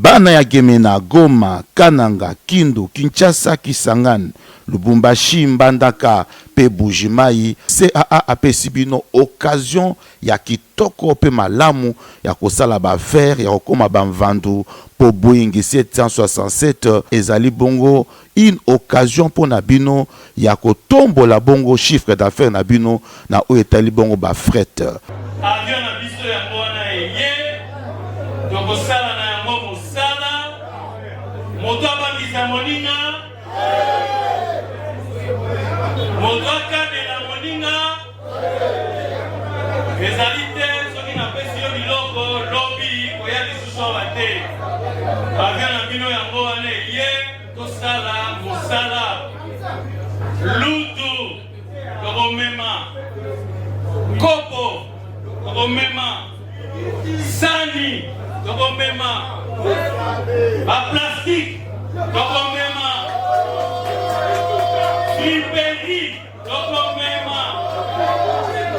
bana ya Gemena, Goma, Kananga, Kindu, Kinshasa, Kisangani, Lubumbashi, Mbandaka, pe Bujimai, CAA apesi bino occasion ya kitoko pe malamu ya kosala ba faire ya kokoma bamvandu po Boeing 767 ezali bongo une occasion pour na bino ya kotombola bongo chiffre d'affaires na bino na o etali bongo ba fret. Avion na biso ya mwana eye donc sala na yango mosala moto abangisa moninga moto akabela moninga ezali te soki napesi yo biloko lobi koya lisusu awa te avion na bino yango wana eye tosala mosala lutu tokomema kopo tokomema sani tokomema baplastique tokomema friperi tokomema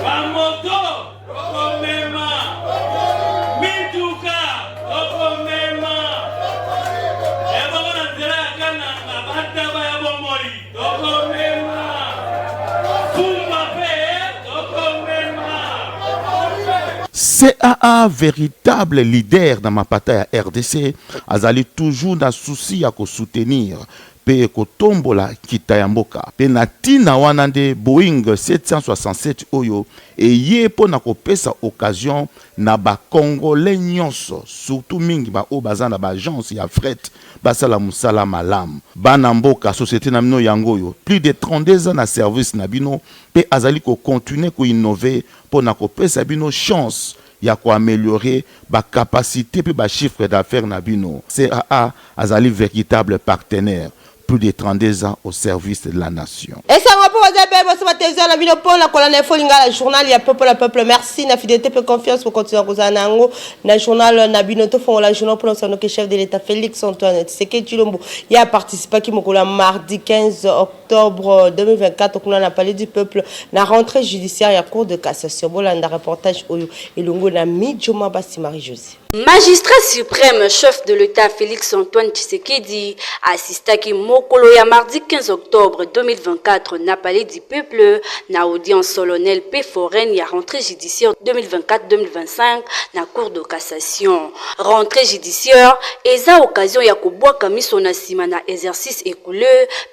bamoto tokomema mituka tokomema ebakona nzela ya kananga bataba ya bomoi tokomema fumba pe tokomema. CAA, véritable leader dans ma bataille à RDC, azali toujours dans souci à soutenir pe kotombola kitayamboka pe natina wanande Boeing 767 oyo et ye po na kopesa occasion na ba congolais nyonso surtout mingi ba o bazana ba agence ya fret basala musala malam bana mboka société na mino yango yo plus de 32 ans na service na bino pe azali ko continuer ko innover po na kopesa bino chance ya ko améliorer ba capacité pe ba chiffre d'affaires na bino. CAA azali véritable partenaire plus de 32 ans au service de la nation. Et ça va pour vous la vidéo pour la colonne info la journal il y a peuple merci na fidélité peu confiance pour continuer à nango na journal na binoto font la journal pour le chef de l'état Félix Antoine Tshisekedi Tshilombo il a participé qui mokola mardi 15 octobre 2024 on a parlé du peuple la rentrée judiciaire et cour de cassation bolanda reportage oyo elongo na Midjoma Basi Marie-Josée. Magistrat suprême chef de l'État Félix Antoine Tshisekedi assista qui mokolo ya mardi 15 octobre 2024 na palais du peuple na audience solennelle pe foraine ya rentrée judiciaire 2024-2025 na cour de cassation. Rentrée judiciaire eza occasion ya kobwaka miso na sima na exercice écoulé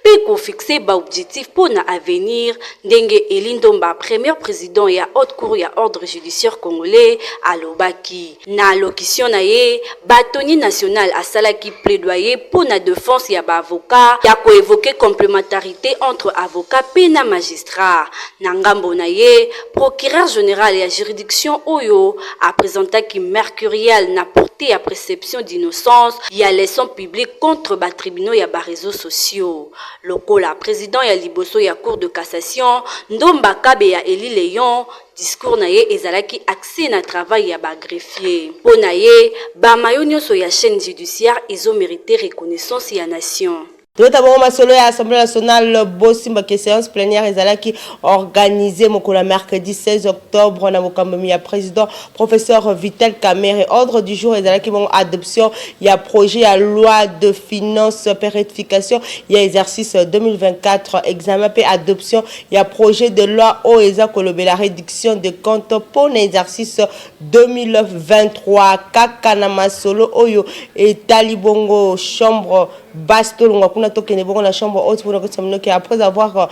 pe ko fixer ba objectif pour na avenir ndenge Elindomba premier président ya haute cour ya ordre judiciaire congolais alobaki na lokition na ye batoni national asalaki plaidoyer pour la défense ya ba avocat ya ko évoquer complémentarité entre avocat pe na magistrat na ngambo na ye procureur général ya juridiction oyo a présenté qui mercurial na porté à préception d'innocence ya leçon publique contre ba tribunaux ya ba réseaux sociaux lokola président ya liboso ya cour de cassation Ndomba Kabe ya Eli Léon discours na ye ezalaki accès na travail ya ba greffier po na ye ba mayo nyonso ya chaîne judiciaire izo mérité reconnaissance ya nation. Tout d'abord, masolo ya Assemblée nationale Bosimba qui séance plénière ezalaki organisé mokola mercredi 16 octobre na bokambi ya président professeur Vital Kamerhe ordre du jour ezalaki bon adoption ya projet ya loi de finances pérédification ya exercice 2024 examen pe adoption ya projet de loi o eza kolobe la réduction de comptes pour l'exercice 2023 kaka na masolo oyo etali bongo chambre Bastolonga kuna tokene bongo na chambre haute pour que après avoir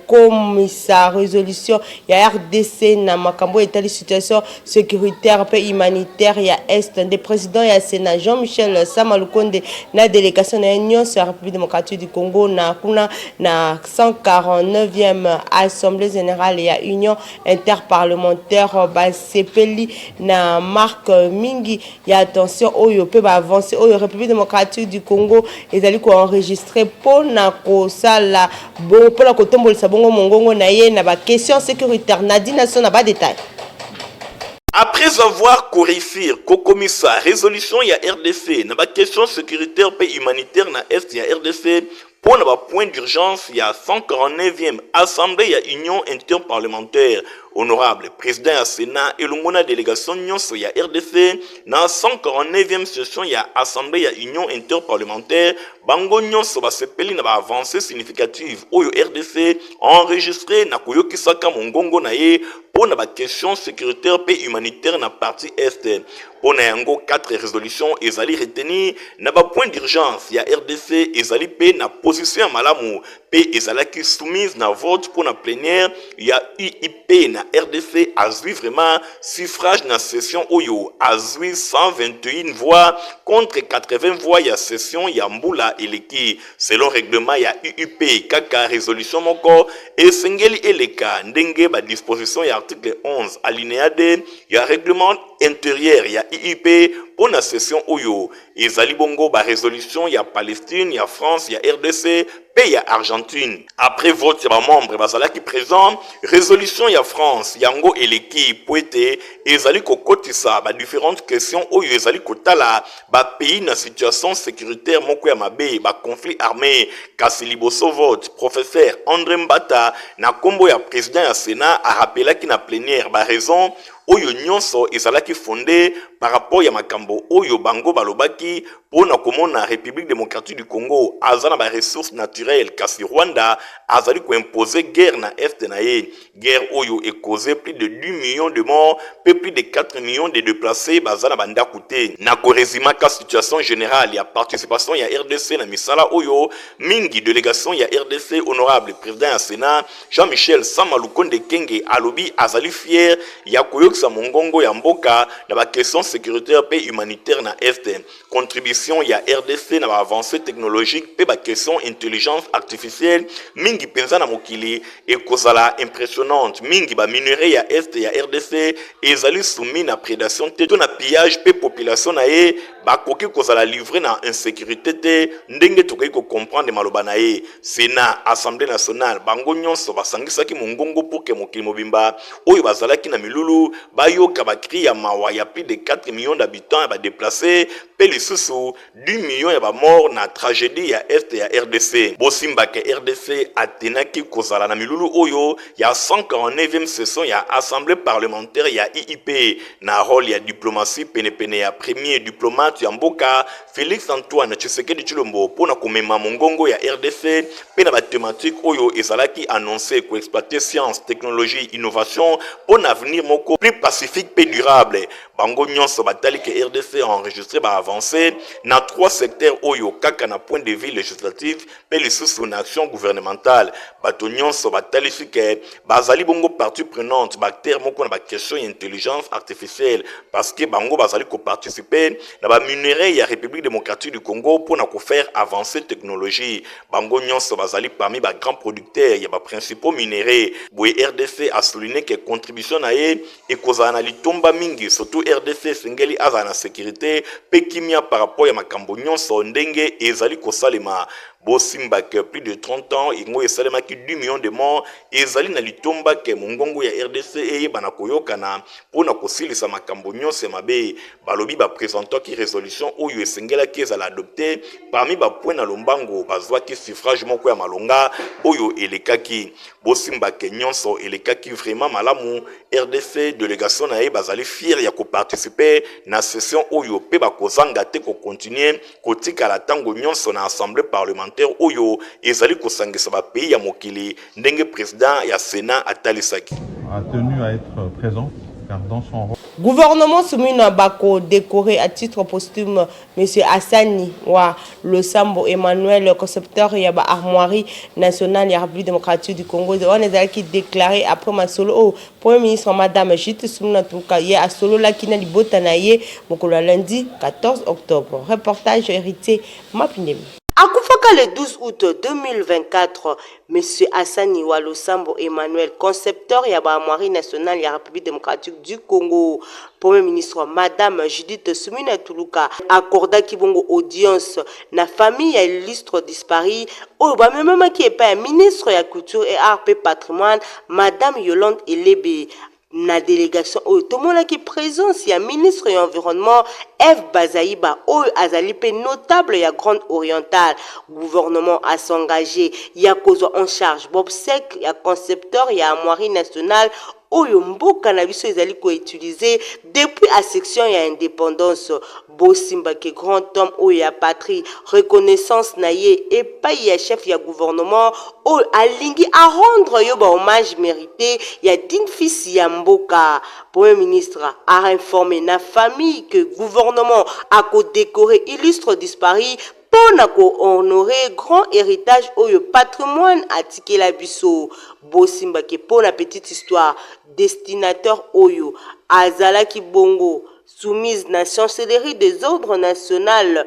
comme sa résolution ya RDC na makambo etali situation sécuritaire pe humanitaire ya est des présidents ya Sénat Jean-Michel Samalukonde na délégation na Union sur la République démocratique du Congo na kuna na 149e assemblée générale ya Union interparlementaire ba sepeli na marque mingi ya attention oyo pe ba avancer oyo République démocratique du Congo ezali ko enregistrer pour na ko sala bon pour la kotombolisa bongo mongongo na ye na ba question sécuritaire Nadine Nasson na ba détail. Après avoir corrifié co-commissaire résolution ya RDC na ba question sécuritaire et humanitaire na est ya RDC pour le point d'urgence, il y a 149e Assemblée, il y a Union interparlementaire. honorable président ya Sénat et l'ongona délégation nyonso ya RDC na 149e session ya assemblée ya union interparlementaire bango nyonso basepeli na ba avancée significative oyo RDC enregistré na koyokisaka mongongo na ye pona ba question sécuritaire pe humanitaire na partie est. Pona yango 4 résolutions ezali retenir na ba point d'urgence ya RDC ezali pe na position ya malamu pe ezalaki soumise na vote pona plénière ya UIP na RDC azui vraiment suffrage na session oyo azui 121 voix contre 80 voix ya session ya mbula eleki selon règlement ya UIP kaka résolution moko esengeli eleka ndenge ba disposition ya article 11 alinéa 2 ya règlement intérieur ya UIP pour la session oyo ezali bongo ba résolution ya Palestine, ya France, ya RDC, pe ya Argentine. Après vote ya ba membre bazalaki présent, résolution ya France yango eleki poete ezali kokotisa ba différentes questions oyo ezali kotala ba pays na situation sécuritaire moko ya mabe ba conflit armé kasi liboso vote professeur André Mbata na kombo ya président ya Sénat a rappelé ki na plénière ba raison oyo nyonso ezalaki fondé par rapport ya makambo oyo bango balobaki pona komona République démocratique du Congo azana ba ressources naturelles kasi Rwanda azali ko imposer guerre na est na ye guerre oyo e causé plus de 10 millions de morts pe plus de 4 millions de déplacés bazana banda koute na korezima ka situation générale ya participation ya RDC na misala oyo mingi délégation ya RDC honorable président ya Sénat Jean-Michel Samalukonde Kenge alobi azali fier ya koyokisa mongongo ya mboka na ba question sécuritaire pe humanitaire na est contribution ya RDC na ba avancée technologique pe ba question intelligence artificielle mingi penza na mokili e kozala impressionnante mingi ba minerai ya est ya RDC ezali soumis na prédation te to na pillage pe population na ye ba koki kozala livré na insécurité te ndenge tokoki ko comprendre maloba na ye Sénat Assemblée nationale bango nyonso basangisaki mongongo pour que mokili mobimba oyo bazalaki na milulu bayoka bakri ya mawa ya plus de 4 millions d'habitants ba déplacés pe lisusu 10 millions ya ba mort na tragédie ya est ya RDC bosimba ke RDC atenaki kozala na milulu oyo ya 149e session ya assemblée parlementaire ya IIP na rôle ya diplomatie penepene ya premier diplomate ya mboka Félix Antoine Tshisekedi Tshilombo pona komema mongongo ya RDC pe na ba thématique oyo ezalaki annoncé ko exploiter science technologie innovation pour avenir moko plus pacifique et durable bango nyonso batali ke RDC a enregistré ba avancée na 3 secteurs oyo kaka na point de vue législatif pe lisusu na action gouvernementale bato nyonso batali ke bazali bongo partie prenante bakter moko na ba question intelligence artificielle parce que bango bazali ko participer na ba minerai ya République démocratique du Congo pour na ko faire avancer technologie bango nyonso bazali parmi ba grands producteurs ya ba principaux minerais boye RDC a souligné que contribution na ye et kozana litomba mingi surtout RDC sengeli azana sécurité pe kimia par rapport ya makambo nyonso ndenge ezali kosalema bosimba que plus de 30 ans ingo esalema ki 10 millions de morts ezali na litomba ke mongongo ya RDC eye bana koyokana pona kosilisa makambo nyonso mabe balobi ba présentant ki résolution oyo esengela ki ezala adopté parmi ba point na lombango bazwa ki suffrage moko ya malonga oyo elekaki bosimba ke nyonso elekaki vraiment malamu RDC délégation na ye bazali fier ya ko participer na session oyo pe ba kozanga te ko continuer kotika la tango nyonso na assemblée parlementaire oyo ezali kosangisa ba pays ya mokili ndenge président ya Sénat atalisaki a tenu à être présent car dans son rôle gouvernement soumis na bako décoré à titre posthume monsieur Hassani wa Losambo Emmanuel concepteur ya ba armoirie nationale ya République démocratique du Congo on est qui déclaré après masolo au premier ministre madame Jite Soumna Tuka ya solo la kina libota na ye mokolo lundi 14 octobre reportage héritier Mapindemi. Akufaka le 12 août 2024, M. Hassani Walosambo Emmanuel, concepteur ya armoirie nationale ya République démocratique du Congo, Premier ministre Madame Judith Soumina Tuluka, accorda kibongo audience na famille ya illustre disparu, ou même qui est pas ministre ya culture et art et patrimoine, Madame Yolande Elebe. Na délégation otomona ki présence ya ministre de l'environnement Eve Bazaïba o azalipe notable ya Grande Orientale gouvernement a s'engager ya kozo en charge Bob Sek ya concepteur ya armoirie nationale oyo mboka na biso ezali ko utiliser depuis la section ya indépendance. Bosimba ke grand homme oyo ya patrie reconnaissance na ye epai ya chef ya gouvernement oyo alingi a rendre yo ba hommage mérité ya digne fils ya mboka. Premier ministre a informé na famille que gouvernement a ko décoré illustre disparu pour honorer grand héritage oyo patrimoine atike la biso. Bosimba ke pour la petite histoire destinateur oyo azalaki bongo soumise na chancellerie des ordres nationaux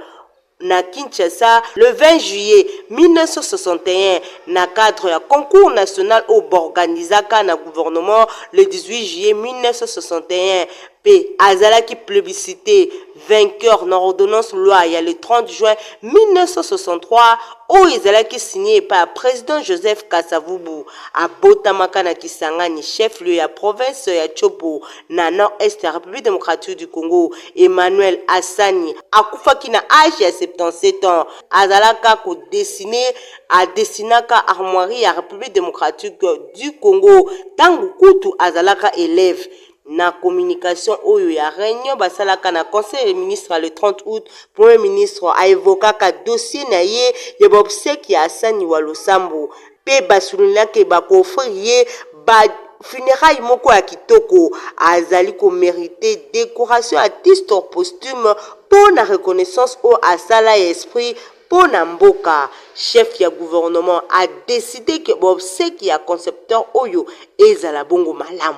na Kinshasa le 20 juillet 1961 na cadre ya concours national au organisaka na gouvernement le 18 juillet 1961 P. Azalaki plébiscité vainqueur dans l'ordonnance loi le 30 juin 1963 où Azalaki signé par président Joseph Kasavubu à Botamaka na Kisangani chef-lieu ya province ya Chopo na nord-est ya République démocratique du Congo. Emmanuel Hassani akufaki na âge ya 77 ans. Azalaka ko dessiné a dessinaka armoirie ya République démocratique du Congo tangu kutu azalaka élève na communication oyo ya réunion basalaka na conseil des ministres le 30 août. Premier ministre a évoqué ka dossier na ye ya obsèque ya Hassani wa Losambo pe basulina ke bakofrier ba funérailles moko ya kitoko azali ko mériter décoration à titre posthume pour la reconnaissance au asala esprit pour Namboka. Chef ya gouvernement a décidé que obsèque ya concepteur oyo ezala bongo malamu.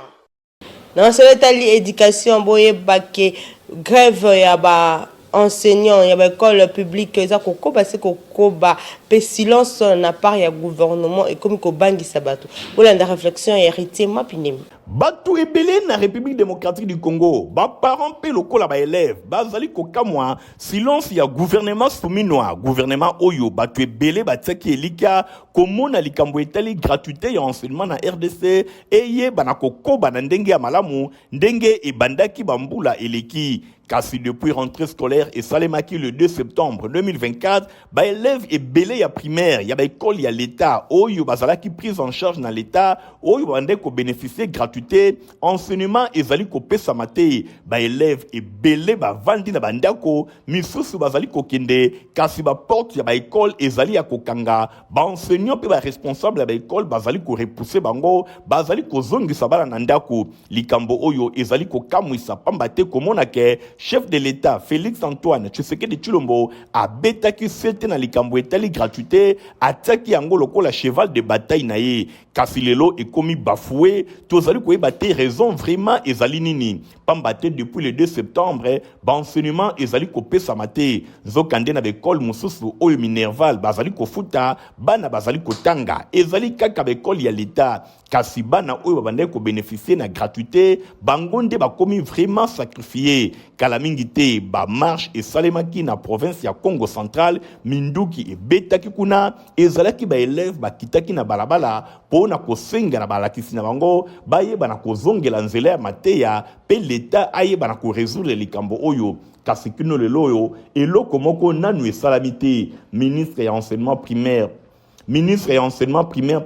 Dans cette éducation, boye baké grève ya ba enseignants ya ba école publique za kokoba se kokoba pe silence na part ya gouvernement et comme ko bangi sabato. Pour la réflexion héritier mapinemi. Batu ebele na République démocratique du Congo, ba parents pe lokola ba élèves, bazali kokamwa silence ya gouvernement souminois, gouvernement oyo batu ebele batsaki elika komona likambo etali gratuité ya enseignement na RDC eye banako koba na ndenge ya malamu, ndenge ebandaki bambula eleki. Kasi depuis rentrée scolaire et salemaki le 2 septembre 2024, ba élèves ebele ya primaire, ya ba école ya l'État, oyo bazalaki prise en charge na l'État, oyo bande ko bénéficier gratuité, enseignement ezali ko pesa mate, ba élèves ebele ba vandi na bandako, misusu bazali ko kende, kasi ba porte ya ba école ezali ya kokanga, ba enseignant pe ba responsable ya ba école bazali ko repousser bango, bazali ko zongisa bana na ndako, likambo oyo ezali ko kamwisa pambate komona ke chef de l'État, Félix Antoine Tshisekedi Tshilombo, a betaki fete na likambo etali gratuité, ataki yango lokola cheval de bataille na ye. Kasi lelo ekomi bafoué, tozali koyeba te raison vraiment ezali nini. Pambate depuis le 2 septembre, ba enseignement ezali kopesa mate. Zokande na bekol mususu oyo Minerval bazali kofuta, bana bazali kotanga. Ezali kaka bekol ya l'État. Kasi bana oyo babande ko bénéficier na gratuité, bangonde bakomi vraiment sacrifié. Kalamingi te ba marche et salemaki na province ya Congo central, Minduki e betaki kuna, ezalaki ba élève bakitaki na balabala po na kosenga na balakisi na bango, baye bana kozongela nzela ya mateya, pe l'État aye bana ko résoudre likambo oyo. Kasi kino leloyo, eloko moko nanu esalamite, ministre ya enseignement primaire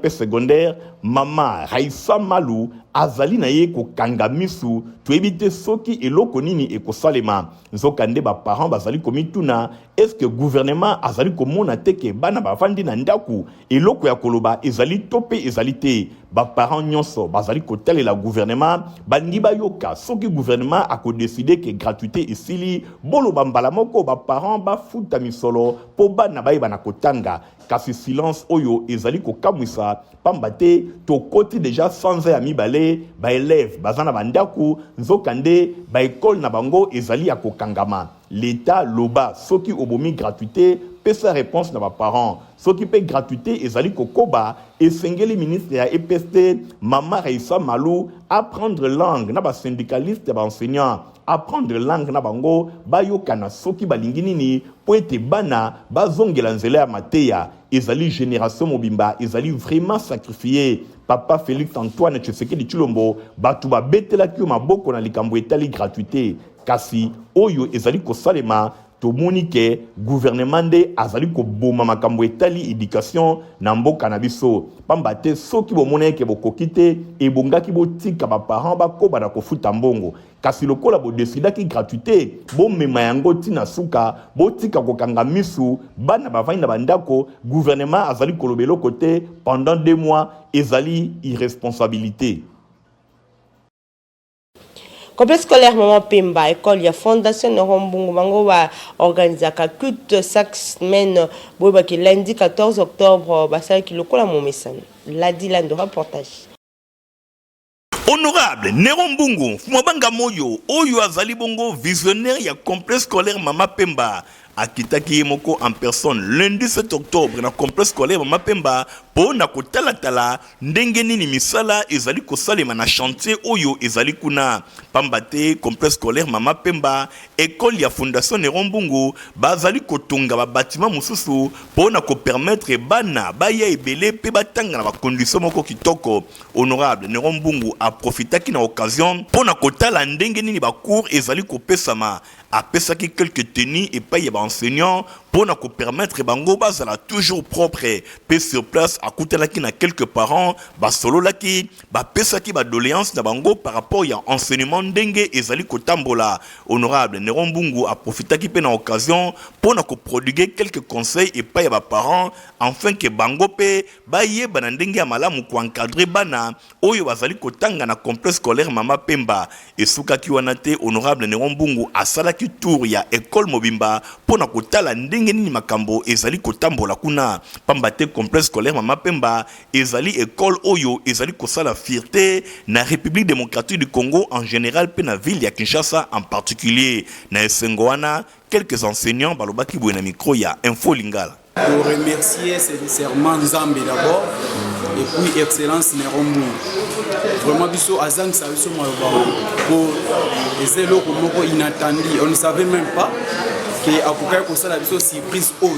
et secondaire, Mama Raissa Malou, azali na ye ko kangamisu, to ebite soki eloko nini ekosalema. Nzokande ba parents bazali komituna, est-ce que gouvernement azali komona teke bana bavandi na ndaku, eloko ya koloba ezali tope ezali te. Ba parents nyonso bazali kotele la gouvernement, bangi bayoka soki gouvernement ako décider que gratuité esili, bolo bambala moko ba parents ba futa misolo po bana baye bana kotanga. Kasi silence oyo ezali ko kamwisa pambate to koti déjà sans ami balé ba élève bazana bandaku nzokande ba école na bango ezali ya kokangama. L'État loba soki obomi gratuité pesa réponse na ba parents soki pe gratuité ezali kokoba esengeli ministre ya EPST Mama Raissa Malou apprendre langue na ba syndicaliste ba enseignant apprendre langue na bango bayokana soki balingi nini po ete bana bazongela nzela ya mateya ezali génération mobimba ezali vraiment sacrifié. Papa Félix Antoine Tshisekedi Tshilombo batu babetelaki maboko na likambo etali gratuité kasi oyo ezali kosalema tomoni ke gouvernement nde azali koboma makambo etali éducation na mboka na biso pamba te soki bomona ke bokoki te ebongaki botika baparent bakoba na kofuta mbongo kasi lokola bodesidaki gratuité bomema yango ntina suka botika kokanga misu bana bavandi na bandako gouvernement azali koloba eloko te pendant 2 mois ezali irresponsabilité. Complexe scolaire Maman Pemba, école, il y a Fondation Nerombungu, Bango va organiser un culte chaque semaine, lundi 14 octobre, ça qui le colle à mon message. Lundi, lundi, reportage. Honorable Nerombungu, Fumabanga Moyo, Oyo Azali Bongo, visionnaire, ya complexe scolaire Mama Pemba. Akitaki Yemoko en personne lundi 7 octobre na complexe scolaire Mama Pemba po na kotala ndenge nini misala ezali kosalema na chantier oyo ezali kuna pambate complexe scolaire Mama Pemba école ya Fondation Nerombungu bazali kotonga ba bâtiment mususu po na ko permettre bana baya ebele pe batanga na ba condition moko kitoko. Honorable Nerombungu a profitaki na occasion po na kotala ndenge nini ba cours ezali kopesama apesaki quelques tenues et pas y a enseignants pour nous permettre bango bazala toujours propre pe sur place à côté là qui na quelques parents ba solo là qui ba pesaki ba doléance na bango par rapport ya enseignement ndenge ezali kotambola. Honorable Nerombungu a profitaki pe na occasion pour nous prodiguer quelques conseils et pas y a ba parents afin que bango pe ba yeba na ndenge ya malamu ko encadrer bana oyo bazali kotanga na complexe scolaire Mama Pemba et sukaki wana te. Honorable Nerombungu asala tour ya école mobimba pona kotala ndenge nini makambo ezali kotambola kuna pambate complexe scolaire Mama Pemba ezali école oyo ezali kosala fierté na République démocratique du Congo en général pe na ville ya Kinshasa en particulier na esengo wana quelques enseignants balobaki boye na micro ya Info Lingala. Pour remercier sincèrement Nzambe d'abord et puis Excellence Nerombungu. Vraiment biso azang sa biso maloba pour essayer loko moko inattendu. On ne savait même pas que akoka ko sala biso surprise oyo.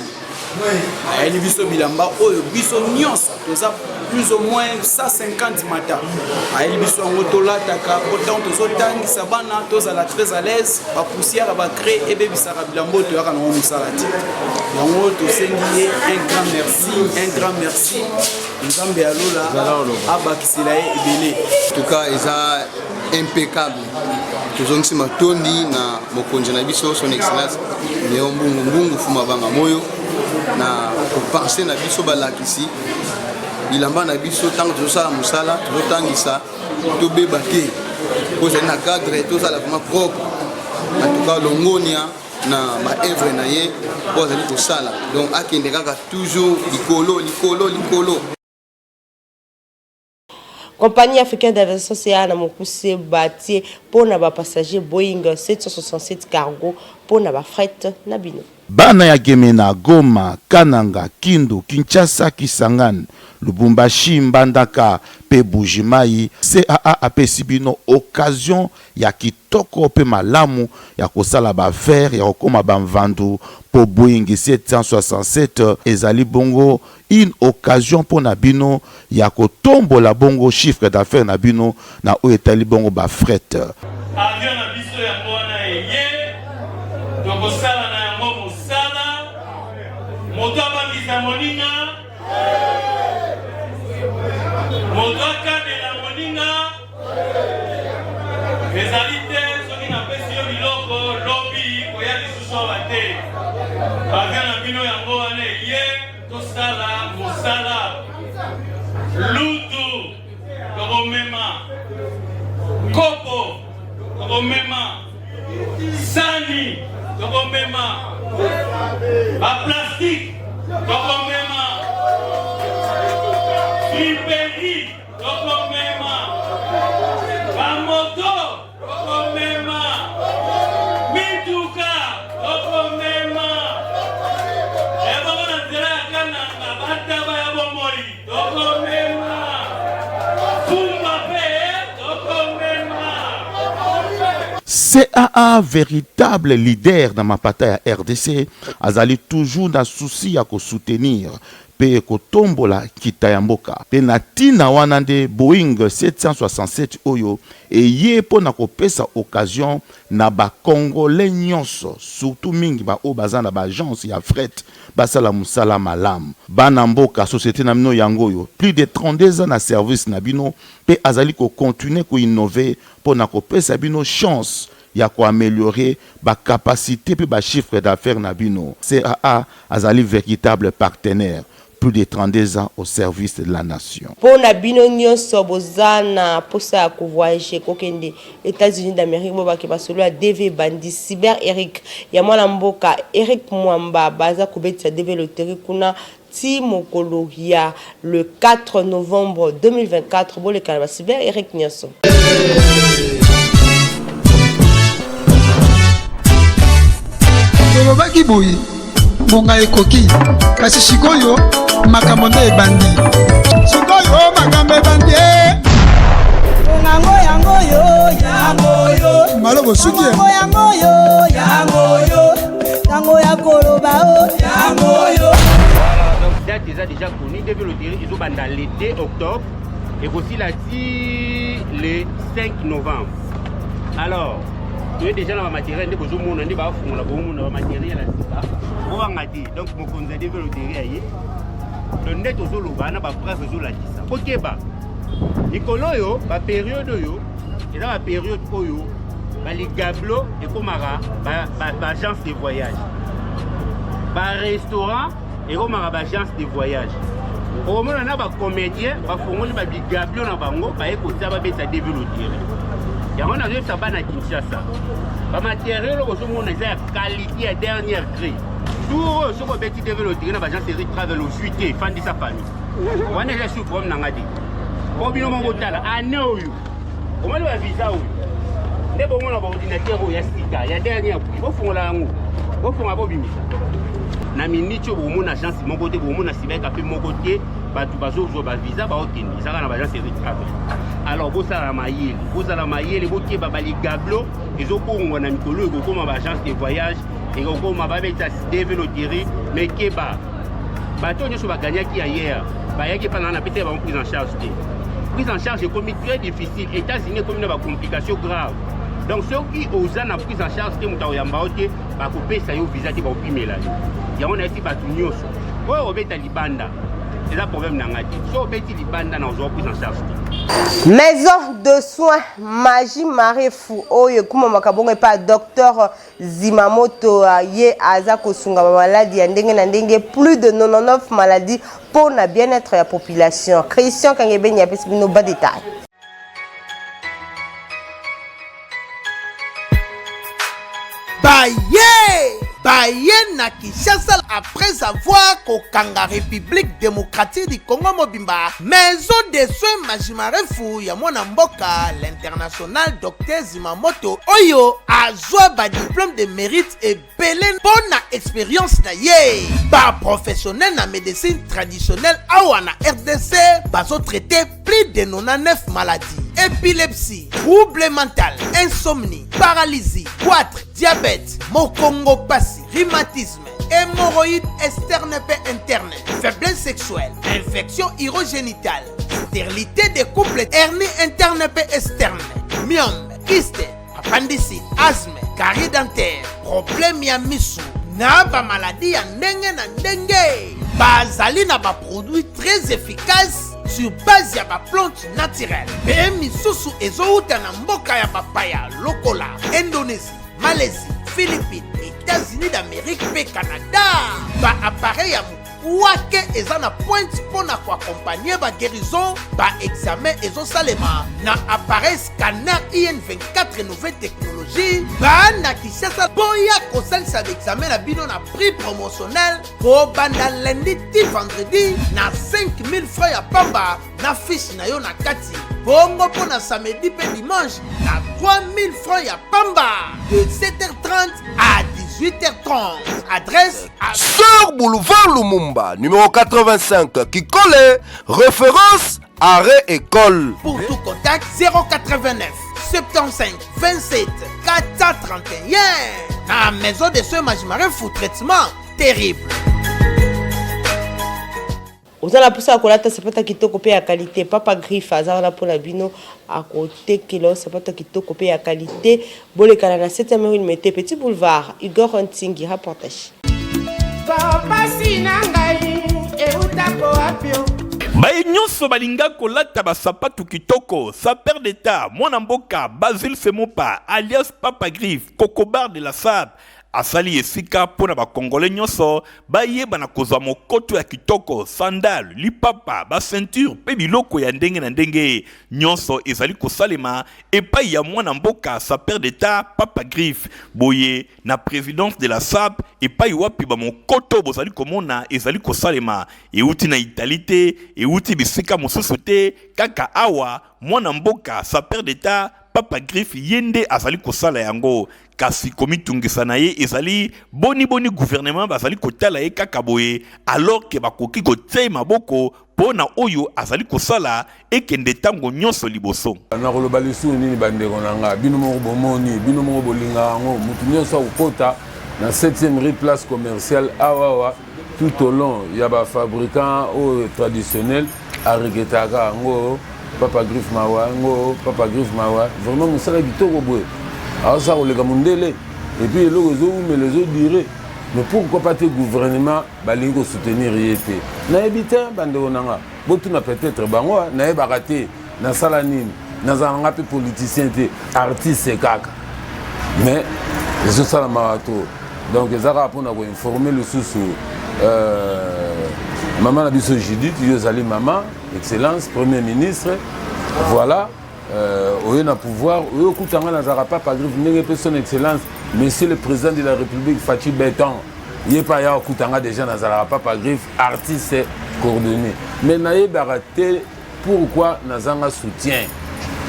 Elle biso bilamba oyo biso nyonso toza plus ou moins 150 matins. Elle biso ngotola taka autant tozotangi sabana tozala très à l'aise ba poussière ba créer et bebisa bilambo to yaka no musalati. Yango to sengi un grand merci. Nzambe alola abakisila ebele. En tout cas, eza impeccable. Tozongisi matondi na mokonzi na biso son excellence Nerombungu Fumabanga Moyo na penser na biso balakisi bilamba na biso tango tozosala musala tozotangisa tobeba te kozali na cadre tozala vraiment propre. En tout cas longonia na maevre na ye po azali kosala donc akende kaka toujours likolo. Compagnie africaine d'aviation CA na mokuse bâti pour na ba passager Boeing 767 cargo pour na ba fret na bino. Bana ya Gemena, Goma, Kananga, Kindu, Kinshasa, Kisangani, Lubumbashi, Mbandaka, pe Bujimai, CAA apesi bino occasion ya kitoko pe malamu ya kosala ba faire ya kokoma ba mvandu po Boeing 767 ezali bongo une occasion pour na bino ya kotombola bongo chiffre d'affaires na bino na o etali bongo ba fret. Avion na biso ya mwana eye tokosala na yango mosala moto abangisa moninga moto akadela moninga ezali te soki napesi yo biloko lobi koya lisusu awa te avion na bino yango wana eye tosala mosala lutu tokomema kopo tokomema sani tokomema ba plastique tokomema friperi tokomema ba moto tokomema mituka tokomema ebongo na nzela ya kananga bataba ya bomoi tokomema pumba pe tokomema. CAA, véritable leader dans ma bataille à RDC, azali toujours dans souci à soutenir pe kotombola kita ya mboka pe na tina wana nde Boeing 767 oyo eye po na kopesa occasion na ba congolais nyonso surtout mingi ba o baza na ba agence ya fret basala musala malamu bana mboka société na bino yango oyo plus de 32 ans na service na bino pe azali ko continuer ko innover po na kopesa bino chance ya ko améliorer ba capacité pe ba chiffre d'affaires na bino. CAA azali véritable partenaire plus de 32 ans au service de la nation. Pour na bino nyonso bozana posa ko voyager kokende États-Unis d'Amérique bo bakeba solo ya DV Bandi Cyber Eric ya mwana mboka Eric Mwamba baza kubetisa DV loterie kuna ti mokolo ya le 4 novembre 2024 bo le kalba Cyber Eric nyonso. Tolobaki boye bonga ekoki kasi sikoyo makambo nde ebandi sikoyo makambo ebandi yangoyo malobo suki yango ya koloba yangoyo. Donc date déjà connue depuis le ils ont bandé l'été octobre et aussi la le 5 novembre. Alors tu es déjà dans la matériel de besoin mon andi ba fond la bon na matériel la sika on va ngati donc mon konza de veloterie aye le net au solo bana ba preuve zo la kisa OK ba ikolo yo ba période yo et dans la période oyo ba li gablo et komara ba agence de voyage ba restaurant et komara ba agence de voyage au moment na ba comédien ba fongoli ba gablo na bango ba ekota ba beta de veloterie. Il y a un sabbat à Kinshasa. Le matériel, c'est la qualité à dernière cri. Tout ce qu'on petit développé, on a besoin de travel au suite, fan de sa famille. On est là sur comme Nangadi. Au bilan, on va à Néo. On va le visa. Les bons on a ordinateur, il y a Stika, il y a dernière prix. Au fond, là, au fond, à Bobimisa. Na minute au mon agence mon côté au mon cyber café mon côté ba tu bazo zo ba visa ba okini ça na ba agence de travel. Alors vous ça la maïel vous qui ba bali gablo ils ont pour on a mikolo ko comme agence de voyage et ko comme ba beta développer mais ke ba to nyo ba gagner qui hier ba yaki pendant na pété ba prise en charge. Prise en charge est comme très difficile. États-Unis comme une complication grave. Donc ceux qui osent la prise en charge de mutao yamba ote ba couper ça yo visa ti ba opimela. Ya on a ici ba tunyoso. Oyo obeta libanda. C'est un problème nangati. So obeti libanda na ozo prise en charge. Maison de soins Magie Marie Fou oyo kuma makabongo pa docteur Zimamoto ye aza kosunga maladie ya ndenge na ndenge plus de 99 maladies pour na bien-être de la population. Christian Kangebeni a pesi bino ba détail. Baye na Kinshasa après avoir kokanga République démocratique du Congo mobimba maison de soins Magie Marie Fou ya mwana mboka l'international docteur Zimamoto oyo azwa ba diplôme de mérite et belé bonne expérience na ye ba professionnel na médecine traditionnelle awa na RDC bazo traiter plus de 99 maladies épilepsie, trouble mental, insomnie, paralysie, goitre, diabète, mokongo-pasi, rhumatisme, hémorroïdes externes et internes, faiblesse sexuelle, infection urogénitale, stérilité des couples, hernie interne et externe, myome, kyste, appendicite, asthme, carie dentaire, problème ya misu, na ba maladie ya ndenge na ndenge. Bazali na ba produit très efficace sur base ya ba plante naturelle. Pe misusu ezouta na mboka ya papaya lokola Indonésie, Malaisie, Philippines, États-Unis d'Amérique pe Canada. Ba appareil ya Ouake eza na pointe pour na accompagner ba guérison, ba examen ezo salema na appareil scanner IN24 nouvelle technologie. Ba na Kinshasa boya kosalisa examen na bino na prix promotionnel ko banda lundi ti vendredi na 5000 francs ya pamba na fiche na yo na kati. Bongo pour na samedi pe dimanche na 3000 francs ya pamba de 7h30 à 18h30. Adresse à Sœur Boulevard Lumumba, numéro 85, qui colle, référence arrêt école. Pour tout contact, 089 75 27 431. La maison de soins Magie Marie Fou traitement terrible. ozala posa kolata sapata kitoko pe ya qualité papa griffe azala pour la bino à côté kilo sapata kitoko pe ya qualité bolekana na 7e rue Limete Petit Boulevard Igor Ntingi reportage papa sinangai eutako apio baye nyonso balinga kolata basapatu kitoko sa père d'état mwana mboka Basile Semopa alias Papa Griffe Cocobar de la Sab asali esika pona ba congolais nyonso bayeba na kozwa mokoto ya kitoko sandal lipapa ba ceinture pe biloko ya ndenge na ndenge nyonso ezali kosalema epai ya mwana mboka sa père d'état Papa Griffe boye na présidence de la SAP epai wapi ba mokoto bozali komona ezali kosalema euti na Italie euti bisika mosusu te kaka awa mwana mboka sa père d'état Papa Griffe yende azali kosala yango kasi komitungisa na ye ezali boni gouvernement bazali kotala ye kaka boye alors que bakoki kotia maboko pona oyo azali kosala ekende tango nyonso liboso na koloba lisusu nini bandeko nanga bino moko bomoni bino moko bolinga yango mutu nyonso akokota na 7e rue place commerciale awawa tout au long ya ba fabricant au traditionnel areketaka yango Papa Griffe mawa ngo Papa Griffe mawa vraiment musala kitoko boye alors ça on les gamundele et puis les autres mais les autres diraient mais pourquoi pas tes gouvernement balingo soutenir yete na ebita bande onanga botu na peut-être bango na ebakate na salanine na zanga pe politicien te artiste kaka mais les autres sala mawato donc ezaka pour na ko informer le sous maman Nabiso Judith Yozali maman excellence premier ministre voilà on a pouvoir on écoutanga nazara Papa Griffe ndenge pe son excellence monsieur le président de la République Fachi Beton yepa ya écoutanga déjà nazara Papa Griffe artiste coordonné mais naye baraté pourquoi nazanga soutien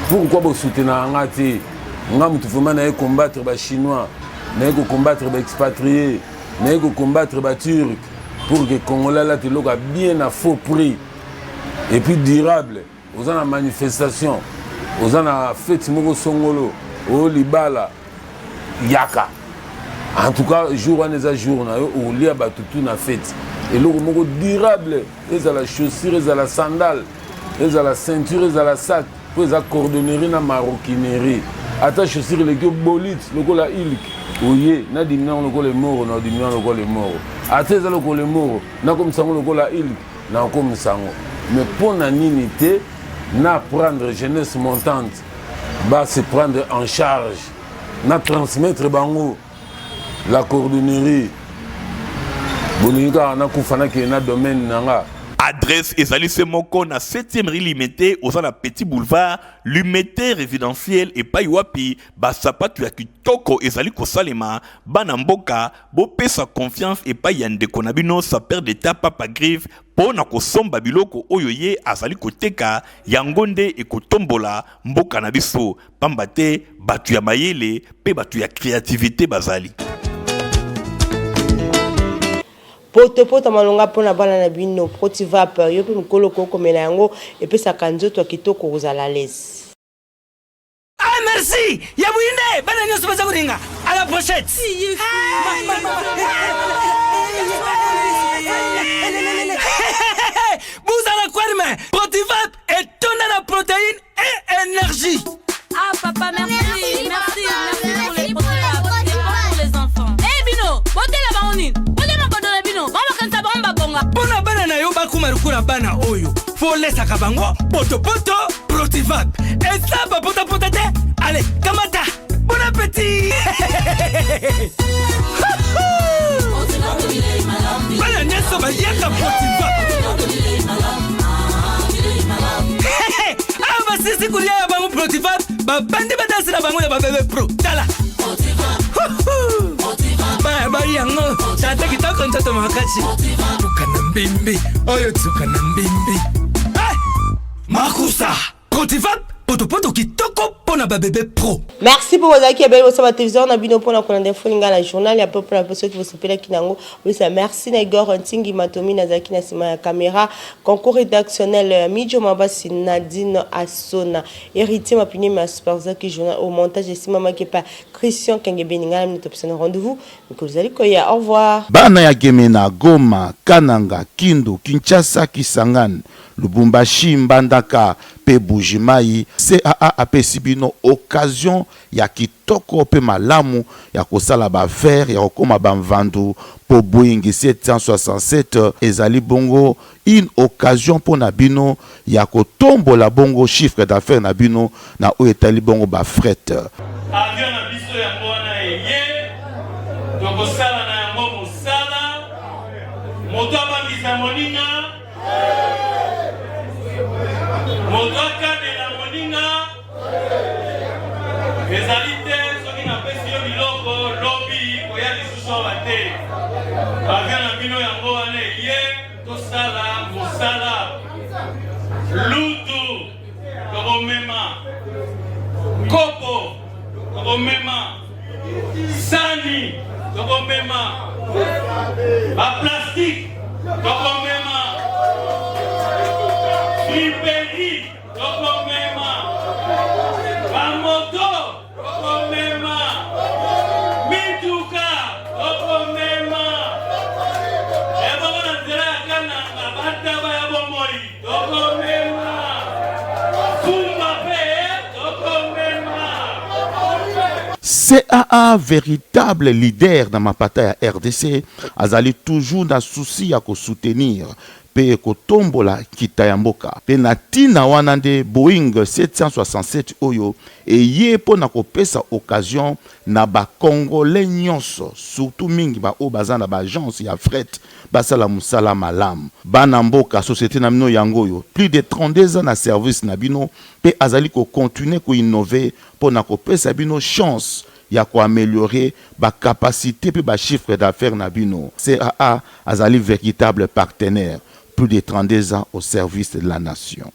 pourquoi bo soutenir ngati ngam tu vraiment naye combattre ba chinois naye combattre ba expatriés naye combattre ba turcs pour que Congolais là te loga bien à faux prix et puis durable aux en manifestation aux en fête moko songolo au libala yaka en tout cas jour en les jours na au lia batutu na fête et le moko durable les à la chaussure les à la sandale les à la ceinture les à la sac les à cordonnerie na maroquinerie attache chaussure les bolite le la ilk oye na dimina le les morts na dimina le les morts ateza le les morts na comme ça le la ilk na comme ça mais pour na ninité na prendre jeunesse montante va se prendre en charge na transmettre bango la cordonnerie bolinga na kufana ke na domaine nanga adresse ezali semoko na 7e rue Limete au na Petit Boulevard Limete résidentiel et pa wapi ba sapatu ya kitoko ezali kosalema bana mboka bo pesa confiance et pa yande konabino sa père d'état Papa Griffe pona kosomba biloko oyo ye azali koteka yangonde e kotombola mboka na biso pambate batu ya mayele pe batu ya créativité bazali poto malonga pona bana na bino protivap yo pe mukolo koko mena yango epesaka nzoto kitoko kozala lesi. Ah merci ya buinde bana nyoso baza kuringa à la pochette. Vous allez quoi mais protivap est tonne de protéines et énergie. Ah papa merci pour les protéines pour les enfants. Eh bino bote la baonine Bona bana na yo bakumarukura bana oyo fo lesaka bango poto protivap esa pota te allez kamata bon appétit bana nyeso bayaka protivap ah basisi kulia ya bango protivap babandi badasi na bango ya babebe pro tala ba yango tata kitoko ntoto makati tukana mbimbi oyo tukana mbimbi makusa protivap poto kitoko pona na ba bébé pro. Merci pour vos acquis belle sur la télévision na bino pona kolanda folinga la journal ya peuple na ceux qui vous s'appelle kinango. Oui ça merci na Igor Ntingi Matomi na zaki na sima ya caméra concours rédactionnel Midjo Mabasi Nadine Asona héritier mapini ma superza qui journal au montage et sima makepa Christian Kengebeninga na topsana rendez-vous que vous allez koya au revoir. Bana ya Gemena Goma Kananga Kindu Kinshasa Kisangani Lubumbashi Mbandaka pe Bujimai CAA apesi bino occasion ya kitoko pe malamu ya kosala ba faire ya kokoma bamvandu po Boeing 767 ezali bongo une occasion pour na bino ya kotombola bongo chiffre d'affaires na bino na o etali bongo ba fret. Avion na biso ya mwana eye tokosala na yango mosala moto abangisa moninga moto akadela moninga ezali te soki napesi yo biloko lobi koya lisusu awa te avion na bino yango wana eye tosala mosala lutu tokomema kopo tokomema sani tokomema baplastique tokomema friperi tokomema bamoto tokomema mituka tokomema eboko na nzela ya kananga bataba ya bomoi tokomema fumba pe tokomema. CAA véritable leader dans ma bataille à RDC azali toujours na souci ya ko soutenir pe kotombola kitayamboka pe na tina wana nde Boeing 767 oyo eye po na kopesa occasion na ba congolais nyonso surtout mingi ba o bazana ba agence ya fret basala musala malam bana mboka société na bino yango yo plus de 32 ans na service na bino pe azali ko continuer ko innover po na kopesa bino chance ya ko améliorer ba capacité pe ba chiffre d'affaires na bino. CAA azali véritable partenaire, plus de 32 ans au service de la nation.